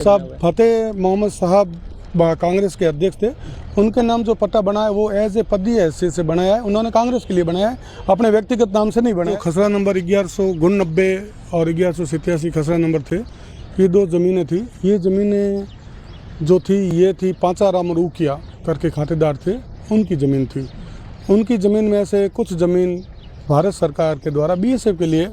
साहब फतेह मोहम्मद साहब कांग्रेस के अध्यक्ष थे। उनके नाम जो पट्टा बना है वो एज ए पदीय हैसियत से बनाया है। उन्होंने कांग्रेस के लिए बनाया है, अपने व्यक्तिगत नाम से नहीं बनाया। तो खसरा नंबर 1190 और 1187 खसरा नंबर थे। ये दो ज़मीनें थी। ये ज़मीनें जो थी ये थी पांचाराम रूकिया करके खातेदार थे, उनकी ज़मीन थी। उनकी ज़मीन में से कुछ ज़मीन भारत सरकार के द्वारा बीएसएफ के लिए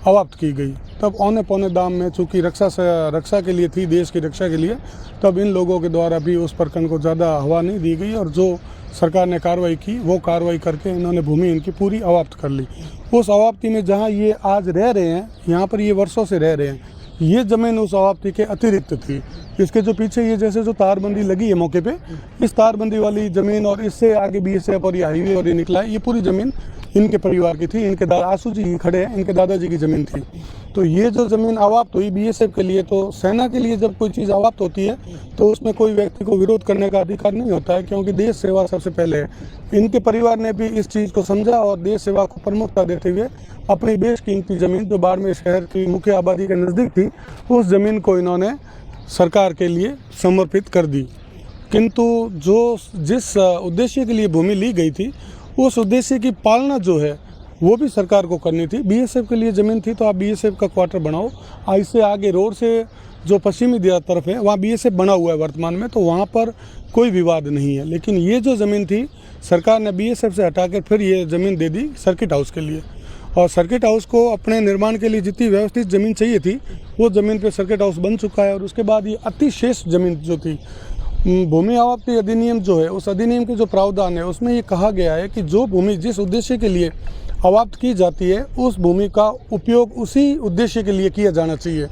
अवाप्त की गई। तब औने पौने दाम में, चूँकि रक्षा के लिए थी, देश की रक्षा के लिए, तब इन लोगों के द्वारा भी उस प्रकरण को ज़्यादा हवा नहीं दी गई और जो सरकार ने कार्रवाई की वो कार्रवाई करके इन्होंने भूमि इनकी पूरी अवाप्त कर ली। उस अवाप्ति में जहाँ ये आज रह रहे हैं, यहाँ पर ये वर्षों से रह रहे हैं, ये ज़मीन उस अवाप्ति के अतिरिक्त थी। इसके जो पीछे ये जैसे जो तारबंदी लगी है मौके पे, इस तारबंदी वाली ज़मीन और इससे आगे बीएसएफ और ये हाईवे और ये निकला है, ये पूरी ज़मीन इनके परिवार की थी। इनके आंसू जी खड़े हैं, इनके दादाजी की ज़मीन थी। तो ये जो ज़मीन अवाप्त हुई बीएसएफ के लिए, तो सेना के लिए जब कोई चीज़ अवाप्त होती है तो उसमें कोई व्यक्ति को विरोध करने का अधिकार नहीं होता है, क्योंकि देश सेवा सबसे पहले है। इनके परिवार ने भी इस चीज़ को समझा और देश सेवा को प्रमुखता देते हुए अपनी बेशकीमती ज़मीन जो बाड़मेर शहर की मुख्य आबादी के नज़दीक थी, उस ज़मीन को इन्होंने सरकार के लिए समर्पित कर दी। किंतु जिस उद्देश्य के लिए भूमि ली गई थी, उस उद्देश्य की पालना जो है वो भी सरकार को करनी थी। बीएसएफ के लिए ज़मीन थी तो आप बीएसएफ का क्वार्टर बनाओ। इससे आगे रोड से जो पश्चिमी तरफ है वहाँ बीएसएफ बना हुआ है वर्तमान में, तो वहाँ पर कोई विवाद नहीं है। लेकिन ये जो ज़मीन थी सरकार ने बीएसएफ से हटाकर फिर ये ज़मीन दे दी सर्किट हाउस के लिए। और सर्किट हाउस को अपने निर्माण के लिए जितनी व्यवस्थित ज़मीन चाहिए थी वो ज़मीन पे सर्किट हाउस बन चुका है। और उसके बाद ये अतिशेष ज़मीन जो थी, भूमि अवाप्ति अधिनियम जो है, उस अधिनियम के जो प्रावधान है उसमें ये कहा गया है कि जो भूमि जिस उद्देश्य के लिए अवाप्त की जाती है उस भूमि का उपयोग उसी उद्देश्य के लिए किया जाना चाहिए।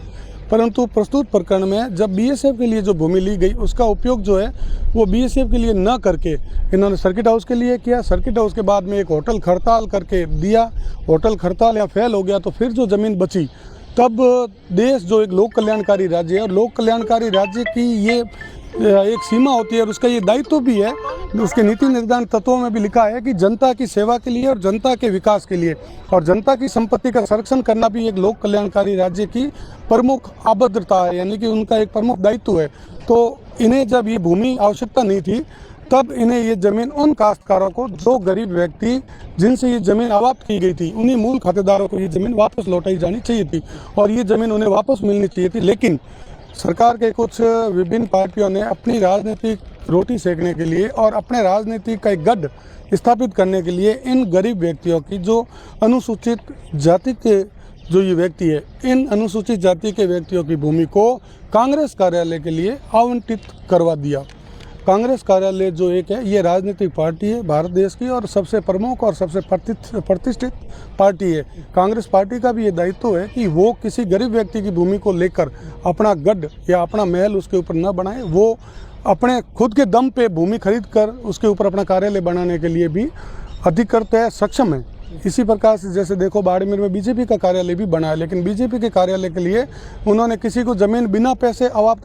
परंतु प्रस्तुत प्रकरण में जब बीएसएफ के लिए जो भूमि ली गई उसका उपयोग जो है वो बीएसएफ के लिए न करके इन्होंने सर्किट हाउस के लिए किया। सर्किट हाउस के बाद में एक होटल खड़ताल करके दिया। होटल खड़ताल या फेल हो गया तो फिर जो ज़मीन बची, तब देश जो एक लोक कल्याणकारी राज्य है और लोक कल्याणकारी राज्य की ये एक सीमा होती है और उसका ये दायित्व भी है। उसके नीति निर्धारण तत्वों में भी लिखा है कि जनता की सेवा के लिए और जनता के विकास के लिए और जनता की संपत्ति का संरक्षण करना भी एक लोक कल्याणकारी राज्य की प्रमुख आबद्धता है, यानी कि उनका एक प्रमुख दायित्व है। तो इन्हें जब ये भूमि आवश्यकता नहीं थी तब इन्हें ये ज़मीन उन काश्तकारों को, जो गरीब व्यक्ति जिनसे ये ज़मीन अवाप्त की गई थी, उन्हीं मूल खातेदारों को ये ज़मीन वापस लौटाई जानी चाहिए थी और ये ज़मीन उन्हें वापस मिलनी चाहिए थी। लेकिन सरकार के कुछ विभिन्न पार्टियों ने अपनी राजनीतिक रोटी सेकने के लिए और अपने राजनीति का एक गढ़ स्थापित करने के लिए इन गरीब व्यक्तियों की, जो अनुसूचित जाति के जो ये व्यक्ति है, इन अनुसूचित जाति के व्यक्तियों की भूमि को कांग्रेस कार्यालय के लिए आवंटित करवा दिया। कांग्रेस कार्यालय जो एक है, ये राजनीतिक पार्टी है भारत देश की और सबसे प्रमुख और सबसे प्रतिष्ठित पार्टी है। कांग्रेस पार्टी का भी ये दायित्व है कि वो किसी गरीब व्यक्ति की भूमि को लेकर अपना गढ़ या अपना महल उसके ऊपर न बनाए। वो अपने खुद के दम पे भूमि खरीद कर उसके ऊपर अपना कार्यालय बनाने के लिए भी अधिकृत है, सक्षम है। इसी प्रकार से जैसे देखो बाड़मेर में बीजेपी का कार्यालय भी बना है, लेकिन बीजेपी के कार्यालय के लिए उन्होंने किसी को ज़मीन बिना पैसे अवाप्त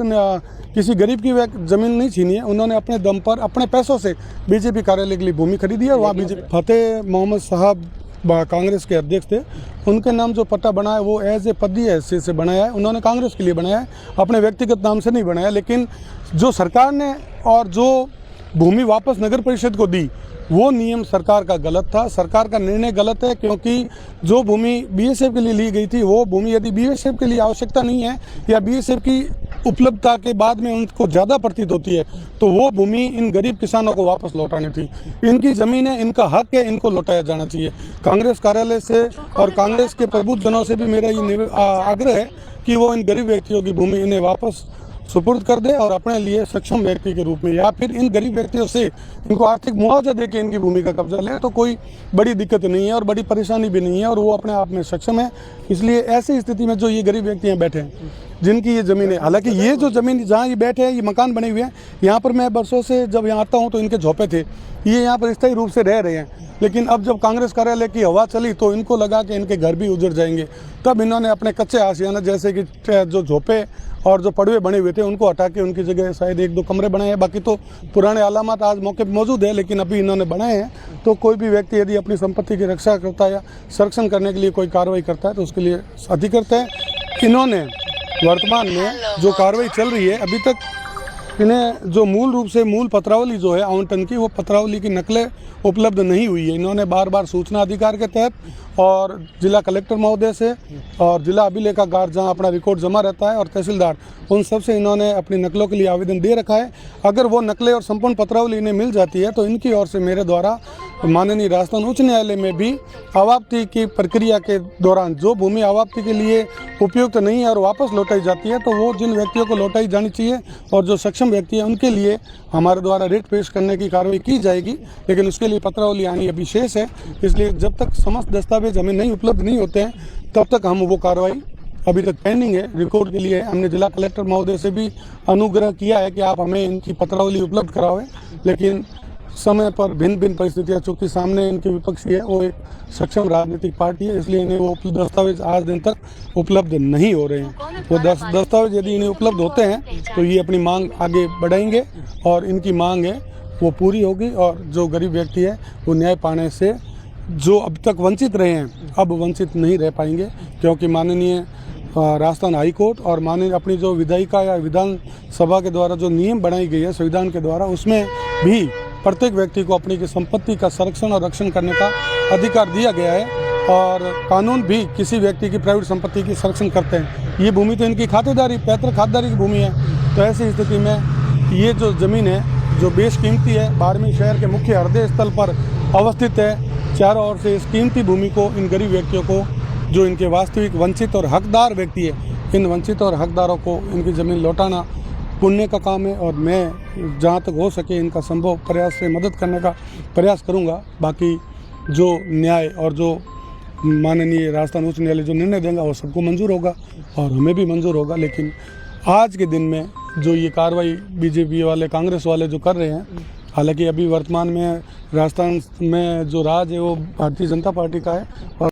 किसी गरीब की ज़मीन नहीं छीनी है। उन्होंने अपने दम पर अपने पैसों से बीजेपी कार्यालय के लिए भूमि खरीदी है और वहाँ बीजेपी। फतेह मोहम्मद साहब कांग्रेस के अध्यक्ष थे। उनके नाम जो पट्टा बना है वो एज ए पदीय हैसियत से बनाया है। उन्होंने कांग्रेस के लिए बनाया है, अपने व्यक्तिगत नाम से नहीं बनाया। लेकिन जो सरकार ने और जो भूमि वापस नगर परिषद को दी वो नियम सरकार का गलत था, सरकार का निर्णय गलत है। क्योंकि जो भूमि बीएसएफ के लिए ली गई थी वो भूमि यदि बीएसएफ के लिए आवश्यकता नहीं है या बीएसएफ की उपलब्धता के बाद में उनको ज़्यादा प्रतीत होती है तो वो भूमि इन गरीब किसानों को वापस लौटानी थी। इनकी ज़मीन है, इनका हक है, इनको लौटाया जाना चाहिए। कांग्रेस कार्यालय से और कांग्रेस के प्रबुद्धजनों से भी मेरा ये आग्रह है कि वो इन गरीब व्यक्तियों की भूमि इन्हें वापस सुपुर्द कर दे और अपने लिए सक्षम व्यक्ति के रूप में या फिर इन गरीब व्यक्तियों से इनको आर्थिक मुआवजा देके इनकी भूमि का कब्जा लें तो कोई बड़ी दिक्कत नहीं है और बड़ी परेशानी भी नहीं है और वो अपने आप में सक्षम है। इसलिए ऐसी स्थिति में जो ये गरीब व्यक्ति यहाँ बैठे हैं, जिनकी ये ज़मीन है, हालांकि ये जो ज़मीन जहाँ ये बैठे हैं ये मकान बने हुए हैं, यहाँ पर मैं बरसों से जब यहाँ आता हूँ तो इनके झोंपे थे, ये यहाँ पर स्थायी रूप से रह रहे हैं। लेकिन अब जब कांग्रेस कार्यालय की हवा चली तो इनको लगा कि इनके घर भी उजड़ जाएंगे, तब इन्होंने अपने कच्चे आशियाना जैसे कि जो झोंपे और जो पड़वे बने हुए थे उनको हटा के उनकी जगह शायद 1-2 कमरे बनाए हैं। बाकी तो पुराने अलामत आज मौके पर मौजूद है, लेकिन अभी इन्होंने बनाए हैं। तो कोई भी व्यक्ति यदि अपनी संपत्ति की रक्षा करता है या संरक्षण करने के लिए कोई कार्रवाई करता है तो उसके लिए अधिकृत है। इन्होंने वर्तमान में जो कार्रवाई चल रही है, अभी तक इन्हें जो मूल रूप से मूल पत्रावली जो है आवंटन की, वो पत्रावली की नकलें उपलब्ध नहीं हुई है। इन्होंने बार बार सूचना अधिकार के तहत और जिला कलेक्टर महोदय से और जिला अभिलेखागार जहां अपना रिकॉर्ड जमा रहता है और तहसीलदार, उन सब से इन्होंने अपनी नकलों के लिए आवेदन दे रखा है। अगर वो नकलें और संपूर्ण पत्रावली इन्हें मिल जाती है तो इनकी ओर से मेरे द्वारा माननीय राजस्थान उच्च न्यायालय में भी आवाप्ति की प्रक्रिया के दौरान जो भूमि आवाप्ति के लिए उपयुक्त नहीं है और वापस लौटाई जाती है, तो वो जिन व्यक्तियों को लौटाई जानी चाहिए और जो सक्षम व्यक्ति है उनके लिए हमारे द्वारा रिट पेश करने की कार्रवाई की जाएगी। लेकिन उसके लिए पत्रावली आनी अभी शेष है, इसलिए जब तक समस्त दस्तावेज हमें नहीं उपलब्ध नहीं होते हैं तब तक हम वो कार्रवाई अभी तक पेंडिंग है। रिकॉर्ड के लिए हमने जिला कलेक्टर महोदय से भी अनुग्रह किया है कि आप हमें इनकी पत्रावली उपलब्ध करावें, लेकिन समय पर भिन्न भिन्न परिस्थितियां, चूँकि सामने इनके विपक्षी है वो एक सक्षम राजनीतिक पार्टी है, इसलिए इन्हें वो दस्तावेज आज दिन तक उपलब्ध नहीं हो रहे हैं। वो दस्तावेज यदि इन्हें उपलब्ध होते हैं तो ये अपनी मांग आगे बढ़ाएंगे और इनकी मांग है वो पूरी होगी और जो गरीब व्यक्ति है वो न्याय पाने से जो अब तक वंचित रहे हैं अब वंचित नहीं रह पाएंगे, क्योंकि माननीय राजस्थान हाई कोर्ट और माननीय अपनी जो विधायिका या विधानसभा के द्वारा जो नियम बनाई गई है संविधान के द्वारा, उसमें भी प्रत्येक व्यक्ति को अपनी की संपत्ति का संरक्षण और रक्षण करने का अधिकार दिया गया है और कानून भी किसी व्यक्ति की प्राइवेट संपत्ति की संरक्षण करते हैं। ये भूमि तो इनकी खातेदारी पैतृक खातेदारी की भूमि है, तो ऐसी स्थिति में ये जो ज़मीन है जो बेशकीमती है, बाड़मेर शहर के मुख्य हृदय स्थल पर अवस्थित है, चारों ओर से इस कीमती भूमि को इन गरीब व्यक्तियों को जो इनके वास्तविक वंचित और हकदार व्यक्ति है, इन वंचित और हकदारों को इनकी ज़मीन लौटाना पुण्य का काम है और मैं जहाँ तक हो सके इनका संभव प्रयास से मदद करने का प्रयास करूँगा। बाकी जो न्याय और जो माननीय राजस्थान उच्च न्यायालय जो निर्णय देगा वो सबको मंजूर होगा और हमें भी मंजूर होगा। लेकिन आज के दिन में जो ये कार्रवाई बीजेपी वाले कांग्रेस वाले जो कर रहे हैं, हालांकि अभी वर्तमान में राजस्थान में जो राज है वो भारतीय जनता पार्टी का है और